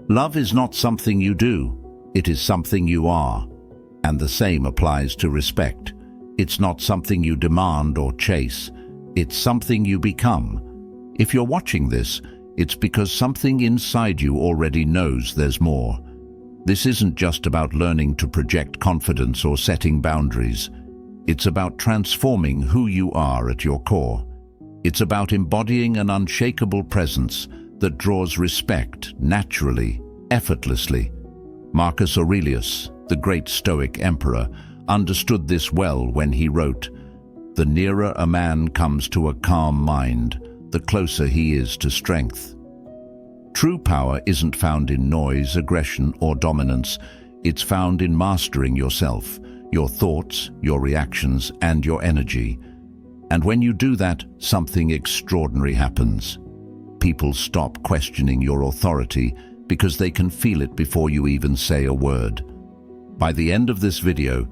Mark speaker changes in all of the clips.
Speaker 1: Love is not something you do, it is something you are. And the same applies to respect. It's not something you demand or chase, it's something you become. If you're watching this, it's because something inside you already knows there's more. This isn't just about learning to project confidence or setting boundaries. It's about transforming who you are at your core. It's about embodying an unshakable presence that draws respect naturally, effortlessly. Marcus Aurelius, the great Stoic emperor, understood this well when he wrote, "The nearer a man comes to a calm mind, the closer he is to strength." True power isn't found in noise, aggression, or dominance. It's found in mastering yourself, your thoughts, your reactions, and your energy. And when you do that, something extraordinary happens. People stop questioning your authority because they can feel it before you even say a word. By the end of this video,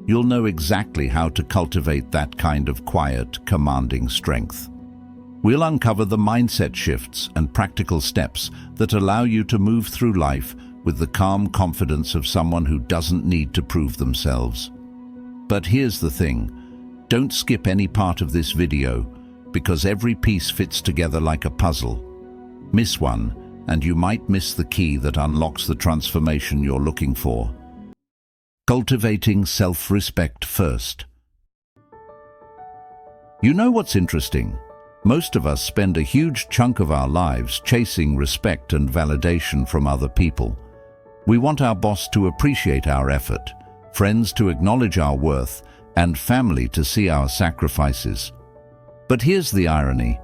Speaker 1: you'll know exactly how to cultivate that kind of quiet, commanding strength. We'll uncover the mindset shifts and practical steps that allow you to move through life with the calm confidence of someone who doesn't need to prove themselves. But here's the thing, don't skip any part of this video, because every piece fits together like a puzzle. Miss one, and you might miss the key that unlocks the transformation you're looking for. Cultivating self-respect first. You know what's interesting? Most of us spend a huge chunk of our lives chasing respect and validation from other people. We want our boss to appreciate our effort, friends to acknowledge our worth, and family to see our sacrifices. But here's the irony.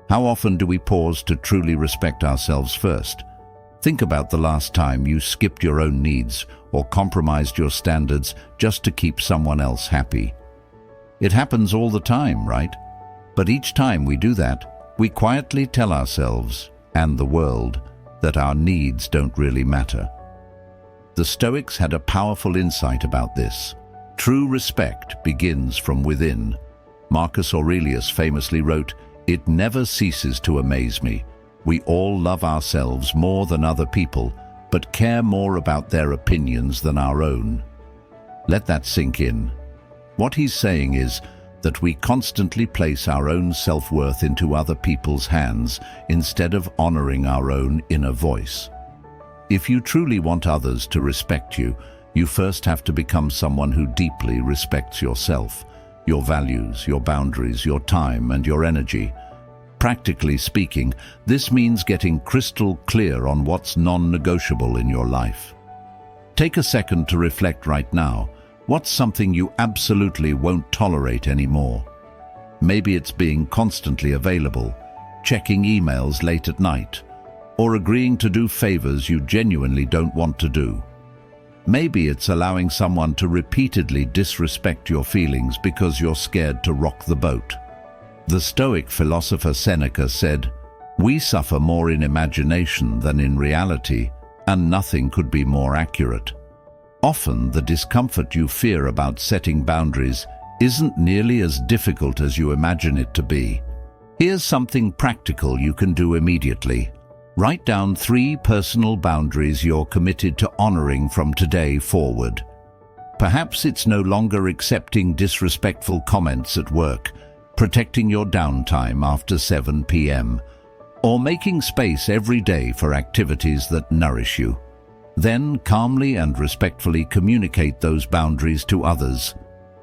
Speaker 1: How often do we pause to truly respect ourselves first? Think about the last time you skipped your own needs or compromised your standards just to keep someone else happy. It happens all the time, right? But each time we do that, we quietly tell ourselves and the world that our needs don't really matter. The Stoics had a powerful insight about this. True respect begins from within. Marcus Aurelius famously wrote, "It never ceases to amaze me. We all love ourselves more than other people, but care more about their opinions than our own." Let that sink in. What he's saying is that we constantly place our own self-worth into other people's hands instead of honoring our own inner voice. If you truly want others to respect you, you first have to become someone who deeply respects yourself, your values, your boundaries, your time, and your energy. Practically speaking, this means getting crystal clear on what's non-negotiable in your life. Take a second to reflect right now. What's something you absolutely won't tolerate anymore? Maybe it's being constantly available, checking emails late at night, or agreeing to do favors you genuinely don't want to do. Maybe it's allowing someone to repeatedly disrespect your feelings because you're scared to rock the boat. The Stoic philosopher Seneca said, "We suffer more in imagination than in reality, and nothing could be more accurate." Often, the discomfort you fear about setting boundaries isn't nearly as difficult as you imagine it to be. Here's something practical you can do immediately. Write down 3 personal boundaries you're committed to honoring from today forward. Perhaps it's no longer accepting disrespectful comments at work, protecting your downtime after 7 p.m., or making space every day for activities that nourish you. Then calmly and respectfully communicate those boundaries to others.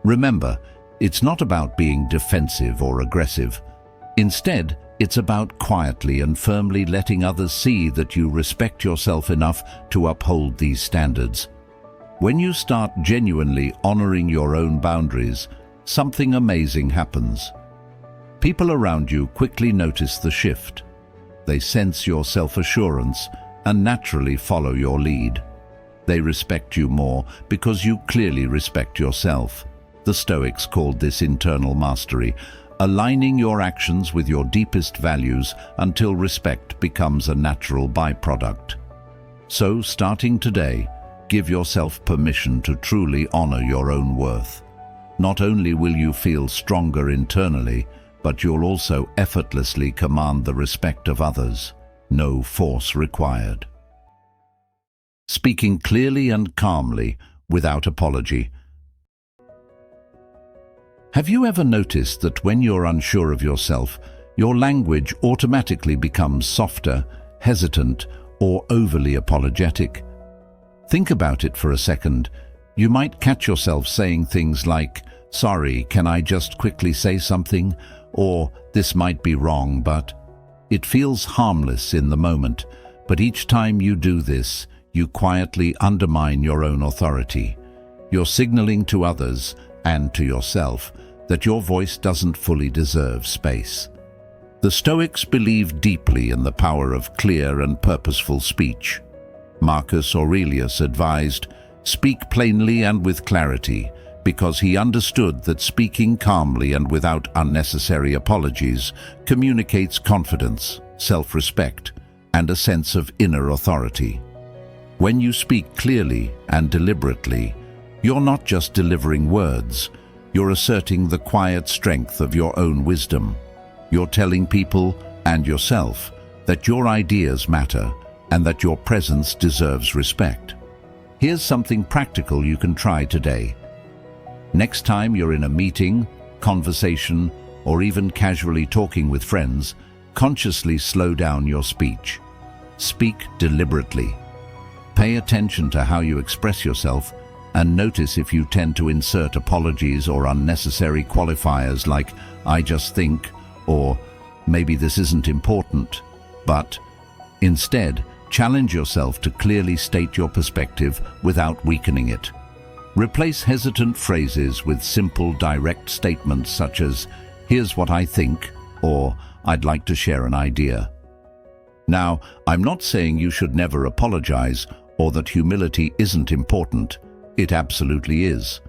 Speaker 1: Remember, it's not about being defensive or aggressive. Instead, it's about quietly and firmly letting others see that you respect yourself enough to uphold these standards. When you start genuinely honoring your own boundaries, something amazing happens. People around you quickly notice the shift. They sense your self-assurance and naturally follow your lead. They respect you more because you clearly respect yourself. The Stoics called this internal mastery, aligning your actions with your deepest values until respect becomes a natural byproduct. So, starting today, give yourself permission to truly honor your own worth. Not only will you feel stronger internally, but you'll also effortlessly command the respect of others. No force required. speaking clearly and calmly without apology. Have you ever noticed that when you're unsure of yourself, your language automatically becomes softer, hesitant, or overly apologetic? Think about it for a second. You might catch yourself saying things like, "Sorry, can I just quickly say something?" Or, "This might be wrong, but..." It feels harmless in the moment, but each time you do this, you quietly undermine your own authority. You're signaling to others, and to yourself, that your voice doesn't fully deserve space. The Stoics believed deeply in the power of clear and purposeful speech. Marcus Aurelius advised, "Speak plainly and with clarity," because he understood that speaking calmly and without unnecessary apologies communicates confidence, self-respect, and a sense of inner authority. When you speak clearly and deliberately, you're not just delivering words, you're asserting the quiet strength of your own wisdom. You're telling people and yourself that your ideas matter and that your presence deserves respect. Here's something practical you can try today. Next time you're in a meeting, conversation, or even casually talking with friends, consciously slow down your speech. Speak deliberately. Pay attention to how you express yourself and notice if you tend to insert apologies or unnecessary qualifiers like "I just think," or "maybe this isn't important," but instead, challenge yourself to clearly state your perspective without weakening it. Replace hesitant phrases with simple, direct statements such as, "Here's what I think," or "I'd like to share an idea." Now, I'm not saying you should never apologize or that humility isn't important. It absolutely is.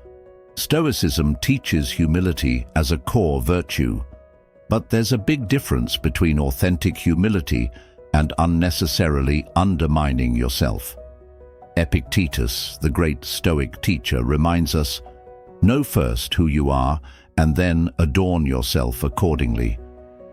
Speaker 1: Stoicism teaches humility as a core virtue. But there's a big difference between authentic humility and unnecessarily undermining yourself. Epictetus, the great Stoic teacher, reminds us, "Know first who you are and then adorn yourself accordingly."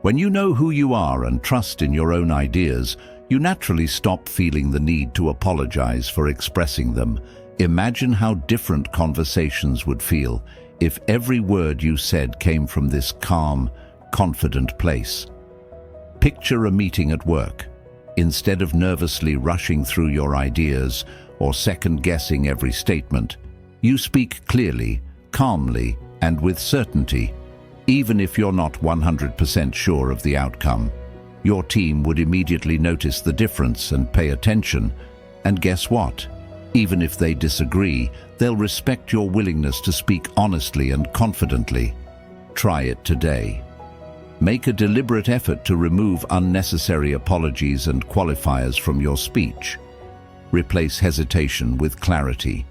Speaker 1: When you know who you are and trust in your own ideas, you naturally stop feeling the need to apologize for expressing them. Imagine how different conversations would feel if every word you said came from this calm, confident place. Picture a meeting at work. Instead of nervously rushing through your ideas or second-guessing every statement, you speak clearly, calmly, and with certainty. Even if you're not 100% sure of the outcome, your team would immediately notice the difference and pay attention. And guess what? Even if they disagree, they'll respect your willingness to speak honestly and confidently. Try it today. Make a deliberate effort to remove unnecessary apologies and qualifiers from your speech. Replace hesitation with clarity.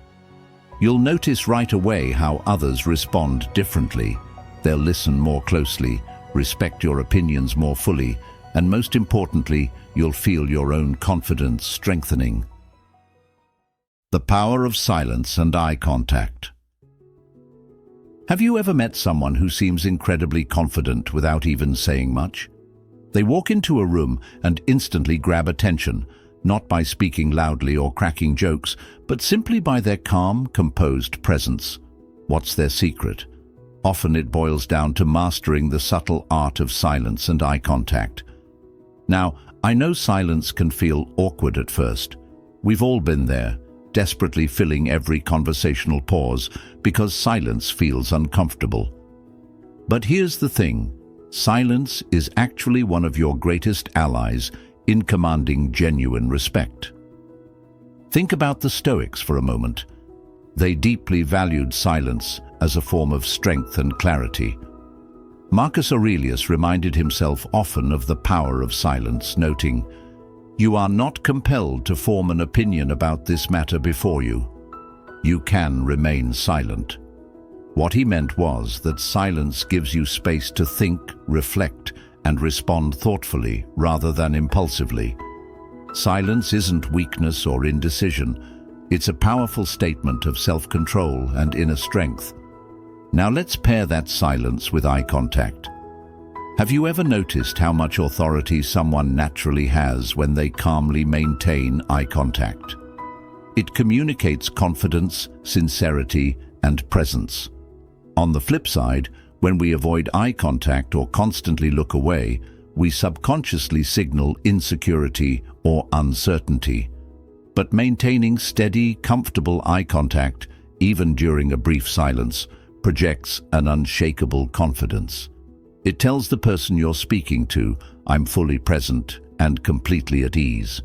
Speaker 1: You'll notice right away how others respond differently. They'll listen more closely, respect your opinions more fully, and most importantly, you'll feel your own confidence strengthening. The power of silence and eye contact. Have you ever met someone who seems incredibly confident without even saying much? They walk into a room and instantly grab attention, not by speaking loudly or cracking jokes, but simply by their calm, composed presence. What's their secret? Often it boils down to mastering the subtle art of silence and eye contact. Now, I know silence can feel awkward at first. We've all been there, desperately filling every conversational pause because silence feels uncomfortable. But here's the thing, silence is actually one of your greatest allies in commanding genuine respect. Think about the Stoics for a moment. They deeply valued silence as a form of strength and clarity. Marcus Aurelius reminded himself often of the power of silence, noting, "You are not compelled to form an opinion about this matter before you. You can remain silent." What he meant was that silence gives you space to think, reflect, and respond thoughtfully rather than impulsively. Silence isn't weakness or indecision. It's a powerful statement of self-control and inner strength. Now let's pair that silence with eye contact. Have you ever noticed how much authority someone naturally has when they calmly maintain eye contact? It communicates confidence, sincerity, and presence. On the flip side, when we avoid eye contact or constantly look away, we subconsciously signal insecurity or uncertainty. But maintaining steady, comfortable eye contact, even during a brief silence, projects an unshakable confidence. It tells the person you're speaking to, "I'm fully present and completely at ease."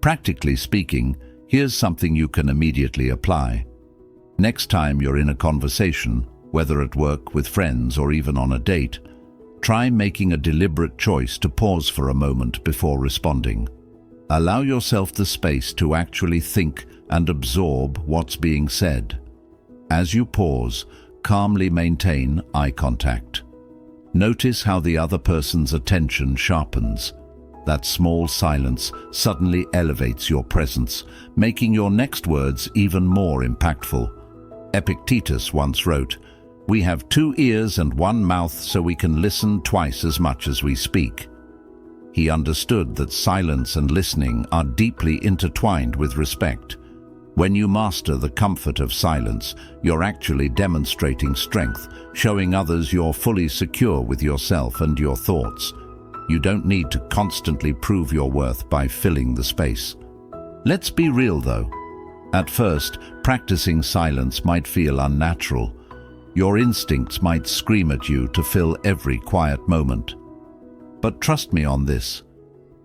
Speaker 1: Practically speaking, here's something you can immediately apply. Next time you're in a conversation, whether at work, with friends, or even on a date, try making a deliberate choice to pause for a moment before responding. Allow yourself the space to actually think and absorb what's being said. As you pause, calmly maintain eye contact. Notice how the other person's attention sharpens. That small silence suddenly elevates your presence, making your next words even more impactful. Epictetus once wrote, "We have 2 ears and 1 mouth so we can listen twice as much as we speak." He understood that silence and listening are deeply intertwined with respect. When you master the comfort of silence, you're actually demonstrating strength, showing others you're fully secure with yourself and your thoughts. You don't need to constantly prove your worth by filling the space. Let's be real though. At first, practicing silence might feel unnatural. Your instincts might scream at you to fill every quiet moment. But trust me on this.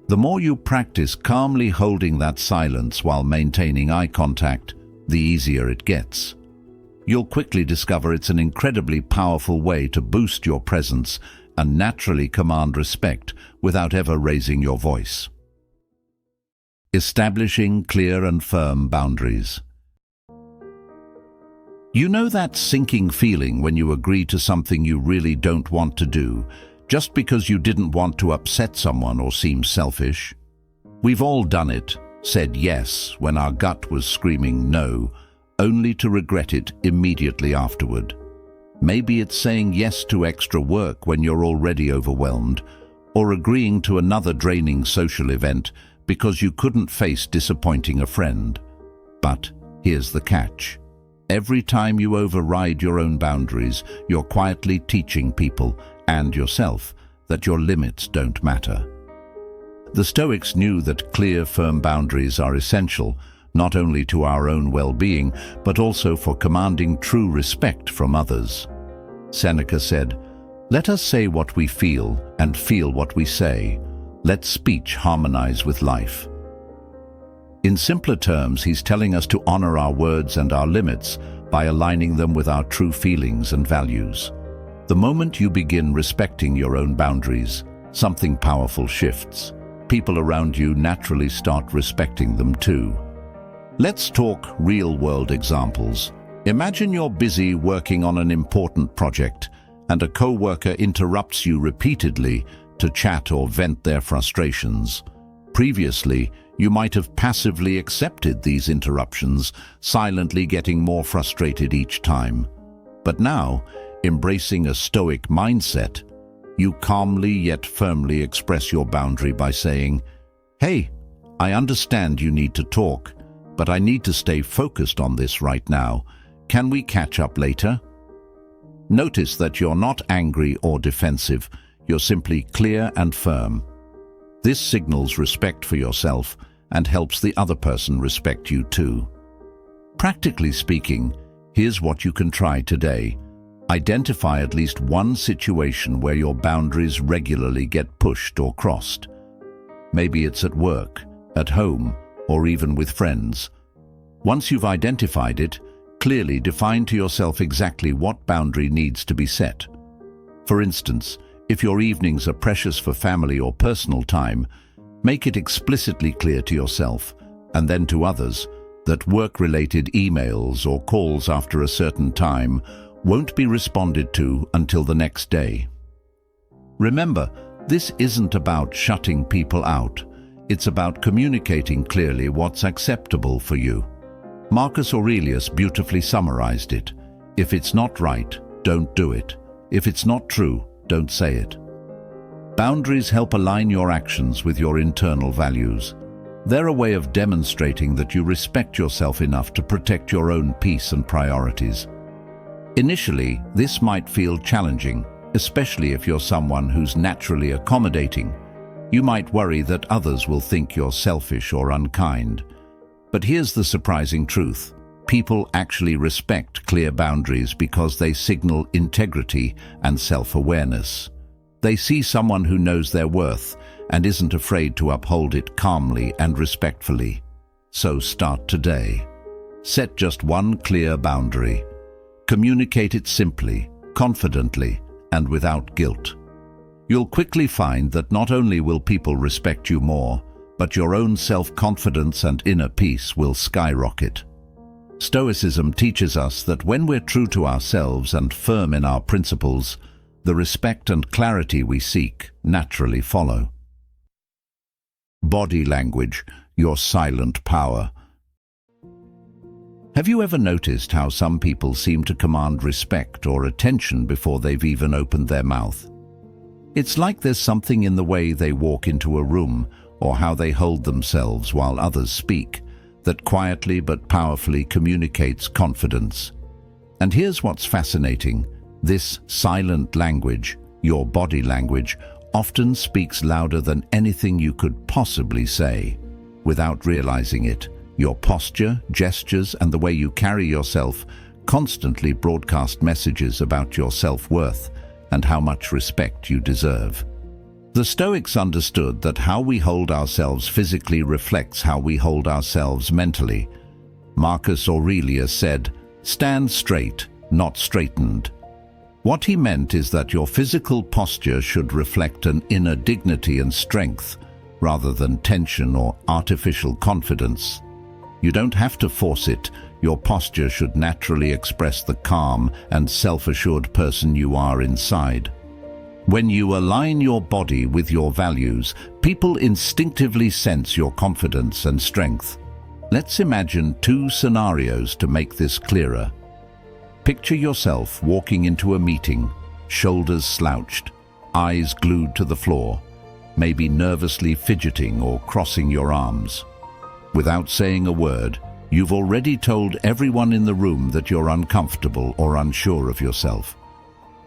Speaker 1: The more you practice calmly holding that silence while maintaining eye contact, the easier it gets. You'll quickly discover it's an incredibly powerful way to boost your presence and naturally command respect without ever raising your voice. Establishing clear and firm boundaries. You know that sinking feeling when you agree to something you really don't want to do, just because you didn't want to upset someone or seem selfish? We've all done it, said yes when our gut was screaming no, only to regret it immediately afterward. Maybe it's saying yes to extra work when you're already overwhelmed, or agreeing to another draining social event because you couldn't face disappointing a friend. But here's the catch. Every time you override your own boundaries, you're quietly teaching people and yourself that your limits don't matter. The Stoics knew that clear, firm boundaries are essential, not only to our own well-being, but also for commanding true respect from others. Seneca said, "Let us say what we feel and feel what we say. Let speech harmonize with life." In simpler terms, he's telling us to honor our words and our limits by aligning them with our true feelings and values. The moment you begin respecting your own boundaries, something powerful shifts. People around you naturally start respecting them too. Let's talk real-world examples. Imagine you're busy working on an important project and a co-worker interrupts you repeatedly to chat or vent their frustrations. Previously, you might have passively accepted these interruptions, silently getting more frustrated each time. But now, embracing a Stoic mindset, you calmly yet firmly express your boundary by saying, "Hey, I understand you need to talk, but I need to stay focused on this right now. Can we catch up later?" Notice that you're not angry or defensive, you're simply clear and firm. This signals respect for yourself and helps the other person respect you too. Practically speaking, here's what you can try today. Identify at least one situation where your boundaries regularly get pushed or crossed. Maybe it's at work, at home, or even with friends. Once you've identified it, clearly define to yourself exactly what boundary needs to be set. For instance, if your evenings are precious for family or personal time, make it explicitly clear to yourself, and then to others, that work-related emails or calls after a certain time won't be responded to until the next day. Remember, this isn't about shutting people out. It's about communicating clearly what's acceptable for you. Marcus Aurelius beautifully summarized it. If it's not right, don't do it. If it's not true, don't say it. Boundaries help align your actions with your internal values. They're a way of demonstrating that you respect yourself enough to protect your own peace and priorities. Initially, this might feel challenging, especially if you're someone who's naturally accommodating. You might worry that others will think you're selfish or unkind. But here's the surprising truth. People actually respect clear boundaries because they signal integrity and self-awareness. They see someone who knows their worth and isn't afraid to uphold it calmly and respectfully. So start today. Set just one clear boundary. Communicate it simply, confidently, and without guilt. You'll quickly find that not only will people respect you more, but your own self-confidence and inner peace will skyrocket. Stoicism teaches us that when we're true to ourselves and firm in our principles, the respect and clarity we seek naturally follow. Body language, your silent power. Have you ever noticed how some people seem to command respect or attention before they've even opened their mouth? It's like there's something in the way they walk into a room or how they hold themselves while others speak that quietly but powerfully communicates confidence. And here's what's fascinating. This silent language, your body language, often speaks louder than anything you could possibly say. Without realizing it, your posture, gestures, and the way you carry yourself constantly broadcast messages about your self-worth and how much respect you deserve. The Stoics understood that how we hold ourselves physically reflects how we hold ourselves mentally. Marcus Aurelius said, "Stand straight, not straightened." What he meant is that your physical posture should reflect an inner dignity and strength, rather than tension or artificial confidence. You don't have to force it. Your posture should naturally express the calm and self-assured person you are inside. When you align your body with your values, people instinctively sense your confidence and strength. Let's imagine two scenarios to make this clearer. Picture yourself walking into a meeting, shoulders slouched, eyes glued to the floor, maybe nervously fidgeting or crossing your arms. Without saying a word, you've already told everyone in the room that you're uncomfortable or unsure of yourself.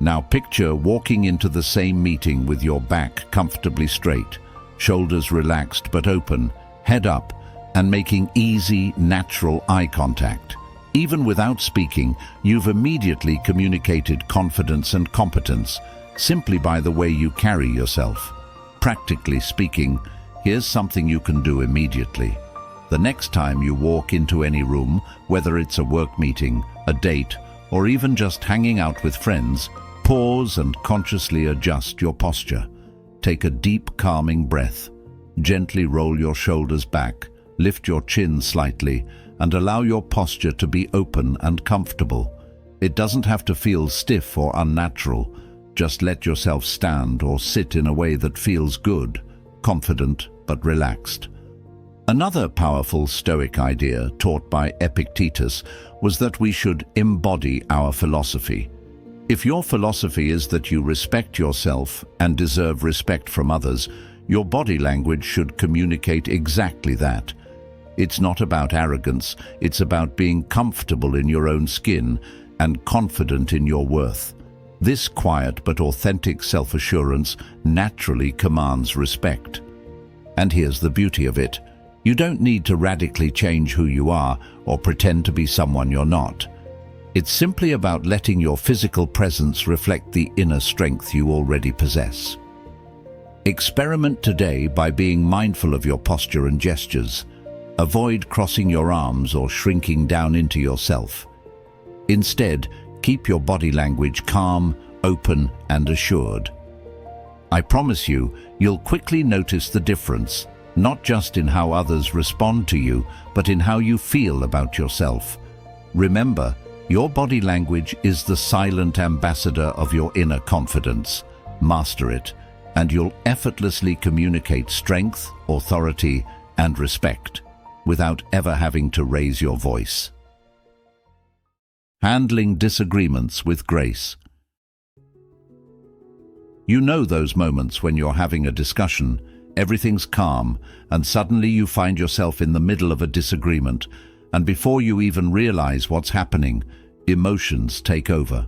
Speaker 1: Now picture walking into the same meeting with your back comfortably straight, shoulders relaxed but open, head up, and making easy, natural eye contact. Even without speaking, you've immediately communicated confidence and competence simply by the way you carry yourself. Practically speaking, here's something you can do immediately. The next time you walk into any room, whether it's a work meeting, a date, or even just hanging out with friends, pause and consciously adjust your posture. Take a deep, calming breath. Gently roll your shoulders back, lift your chin slightly, and allow your posture to be open and comfortable. It doesn't have to feel stiff or unnatural. Just let yourself stand or sit in a way that feels good, confident but relaxed. Another powerful Stoic idea taught by Epictetus was that we should embody our philosophy. If your philosophy is that you respect yourself and deserve respect from others, your body language should communicate exactly that. It's not about arrogance, it's about being comfortable in your own skin and confident in your worth. This quiet but authentic self-assurance naturally commands respect. And here's the beauty of it. You don't need to radically change who you are or pretend to be someone you're not. It's simply about letting your physical presence reflect the inner strength you already possess. Experiment today by being mindful of your posture and gestures. Avoid crossing your arms or shrinking down into yourself. Instead, keep your body language calm, open, and assured. I promise you, you'll quickly notice the difference, not just in how others respond to you, but in how you feel about yourself. Remember, your body language is the silent ambassador of your inner confidence. Master it, and you'll effortlessly communicate strength, authority, and respect, without ever having to raise your voice. Handling disagreements with grace. You know those moments when you're having a discussion, Everything's calm, and suddenly you find yourself in the middle of a disagreement, and before you even realize what's happening, emotions take over.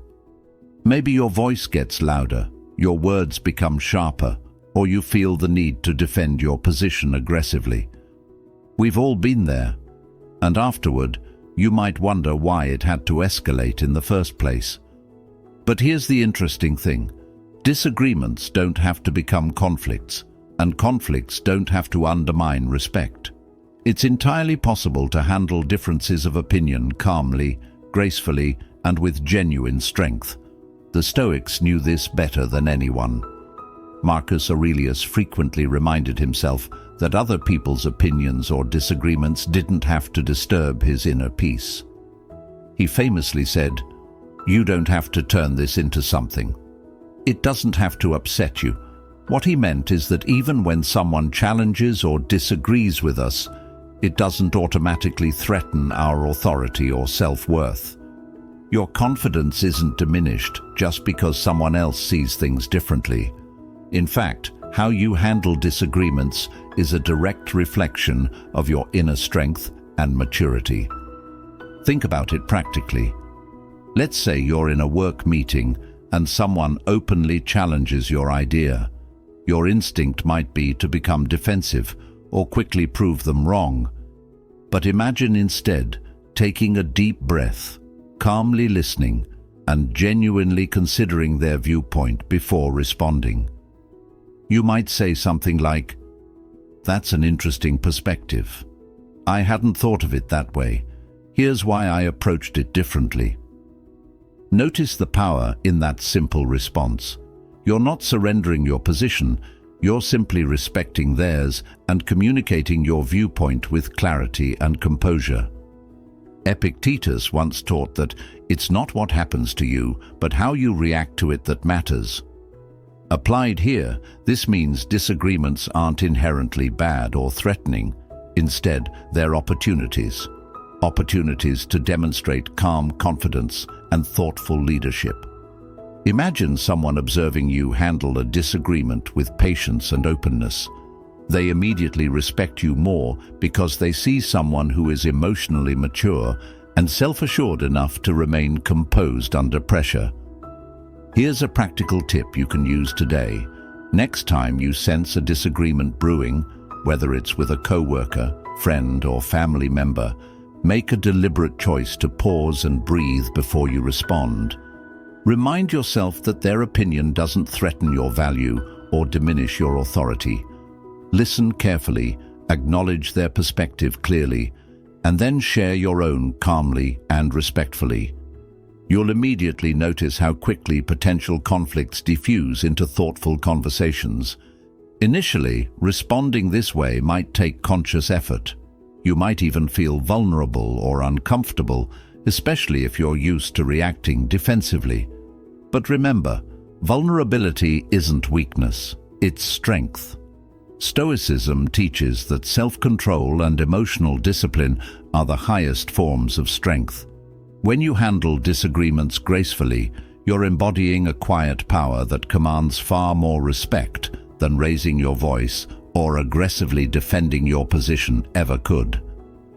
Speaker 1: Maybe your voice gets louder, your words become sharper, or you feel the need to defend your position aggressively. We've all been there, and afterward, you might wonder why it had to escalate in the first place. But here's the interesting thing. Disagreements don't have to become conflicts, and conflicts don't have to undermine respect. It's entirely possible to handle differences of opinion calmly, gracefully, and with genuine strength. The Stoics knew this better than anyone. Marcus Aurelius frequently reminded himself that other people's opinions or disagreements didn't have to disturb his inner peace. He famously said, "You don't have to turn this into something. It doesn't have to upset you." What he meant is that even when someone challenges or disagrees with us, it doesn't automatically threaten our authority or self-worth. Your confidence isn't diminished just because someone else sees things differently. In fact, how you handle disagreements is a direct reflection of your inner strength and maturity. Think about it practically. Let's say you're in a work meeting and someone openly challenges your idea. Your instinct might be to become defensive or quickly prove them wrong. But imagine instead taking a deep breath, calmly listening, and genuinely considering their viewpoint before responding. You might say something like, "That's an interesting perspective. I hadn't thought of it that way. Here's why I approached it differently." Notice the power in that simple response. You're not surrendering your position, you're simply respecting theirs and communicating your viewpoint with clarity and composure. Epictetus once taught that it's not what happens to you, but how you react to it that matters. Applied here, this means disagreements aren't inherently bad or threatening. Instead, they're opportunities. Opportunities to demonstrate calm confidence and thoughtful leadership. Imagine someone observing you handle a disagreement with patience and openness. They immediately respect you more because they see someone who is emotionally mature and self-assured enough to remain composed under pressure. Here's a practical tip you can use today. Next time you sense a disagreement brewing, whether it's with a coworker, friend, or family member, make a deliberate choice to pause and breathe before you respond. Remind yourself that their opinion doesn't threaten your value or diminish your authority. Listen carefully, acknowledge their perspective clearly, and then share your own calmly and respectfully. You'll immediately notice how quickly potential conflicts diffuse into thoughtful conversations. Initially, responding this way might take conscious effort. You might even feel vulnerable or uncomfortable, especially if you're used to reacting defensively. But remember, vulnerability isn't weakness, it's strength. Stoicism teaches that self-control and emotional discipline are the highest forms of strength. When you handle disagreements gracefully, you're embodying a quiet power that commands far more respect than raising your voice or aggressively defending your position ever could.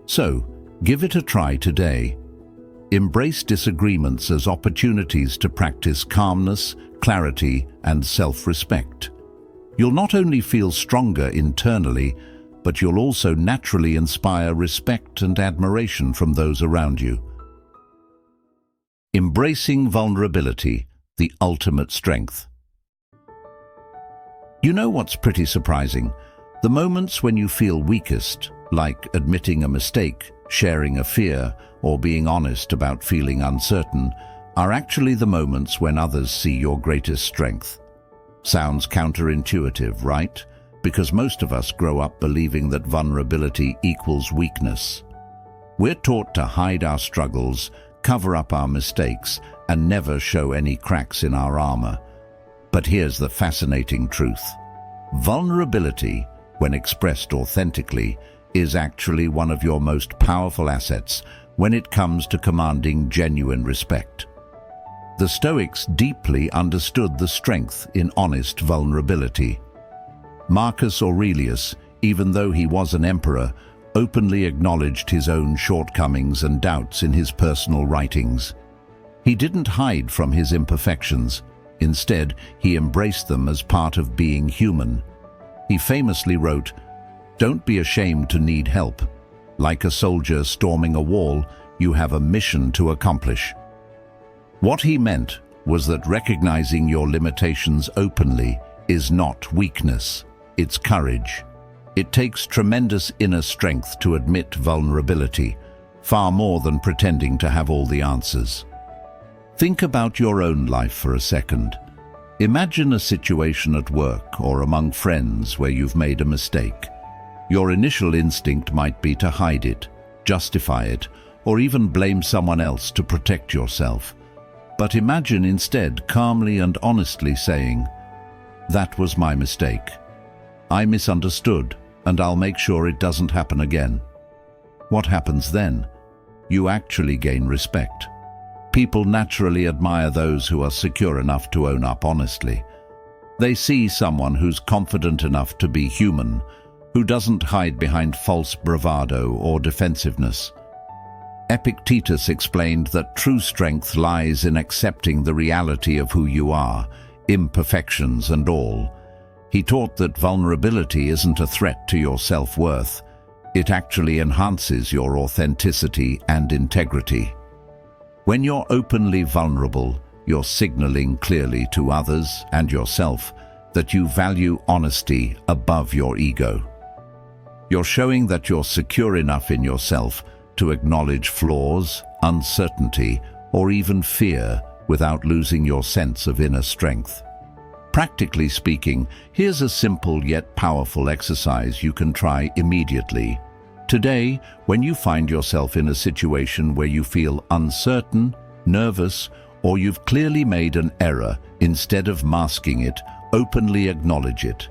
Speaker 1: So, give it a try today. Embrace disagreements as opportunities to practice calmness, clarity, and self-respect. You'll not only feel stronger internally, but you'll also naturally inspire respect and admiration from those around you. Embracing vulnerability, the ultimate strength. You know what's pretty surprising? The moments when you feel weakest, like admitting a mistake, sharing a fear, or being honest about feeling uncertain, are actually the moments when others see your greatest strength. Sounds counterintuitive, right? Because most of us grow up believing that vulnerability equals weakness. We're taught to hide our struggles, cover up our mistakes, and never show any cracks in our armor. But here's the fascinating truth. Vulnerability, when expressed authentically, is actually one of your most powerful assets when it comes to commanding genuine respect. The Stoics deeply understood the strength in honest vulnerability. Marcus Aurelius, even though he was an emperor, openly acknowledged his own shortcomings and doubts in his personal writings. He didn't hide from his imperfections. Instead, he embraced them as part of being human. He famously wrote, "Don't be ashamed to need help. Like a soldier storming a wall, you have a mission to accomplish." What he meant was that recognizing your limitations openly is not weakness, it's courage. It takes tremendous inner strength to admit vulnerability, far more than pretending to have all the answers. Think about your own life for a second. Imagine a situation at work or among friends where you've made a mistake. Your initial instinct might be to hide it, justify it, or even blame someone else to protect yourself. But imagine instead calmly and honestly saying, "That was my mistake. I misunderstood, and I'll make sure it doesn't happen again." What happens then? You actually gain respect. People naturally admire those who are secure enough to own up honestly. They see someone who's confident enough to be human, who doesn't hide behind false bravado or defensiveness. Epictetus explained that true strength lies in accepting the reality of who you are, imperfections and all. He taught that vulnerability isn't a threat to your self-worth. It actually enhances your authenticity and integrity. When you're openly vulnerable, you're signaling clearly to others and yourself that you value honesty above your ego. You're showing that you're secure enough in yourself to acknowledge flaws, uncertainty, or even fear without losing your sense of inner strength. Practically speaking, here's a simple yet powerful exercise you can try immediately. Today, when you find yourself in a situation where you feel uncertain, nervous, or you've clearly made an error, instead of masking it, openly acknowledge it.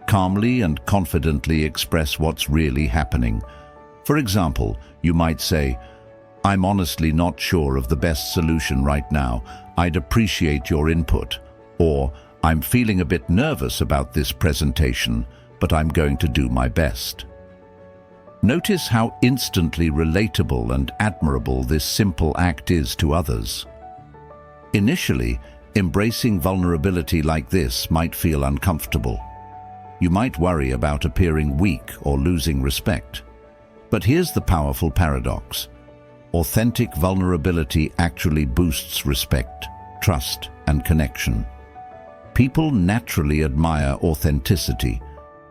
Speaker 1: Calmly and confidently express what's really happening. For example, you might say, "I'm honestly not sure of the best solution right now. I'd appreciate your input." Or, "I'm feeling a bit nervous about this presentation, but I'm going to do my best." Notice how instantly relatable and admirable this simple act is to others. Initially, embracing vulnerability like this might feel uncomfortable. You might worry about appearing weak or losing respect. But here's the powerful paradox. Authentic vulnerability actually boosts respect, trust, and connection. People naturally admire authenticity.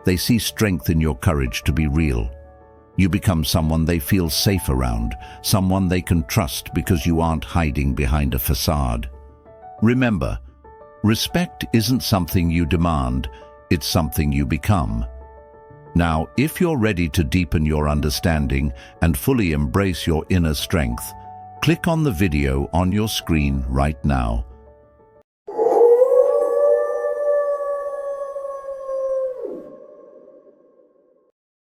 Speaker 1: They see strength in your courage to be real. You become someone they feel safe around, someone they can trust because you aren't hiding behind a facade. Remember, respect isn't something you demand, it's something you become. Now, if you're ready to deepen your understanding and fully embrace your inner strength, click on the video on your screen right now.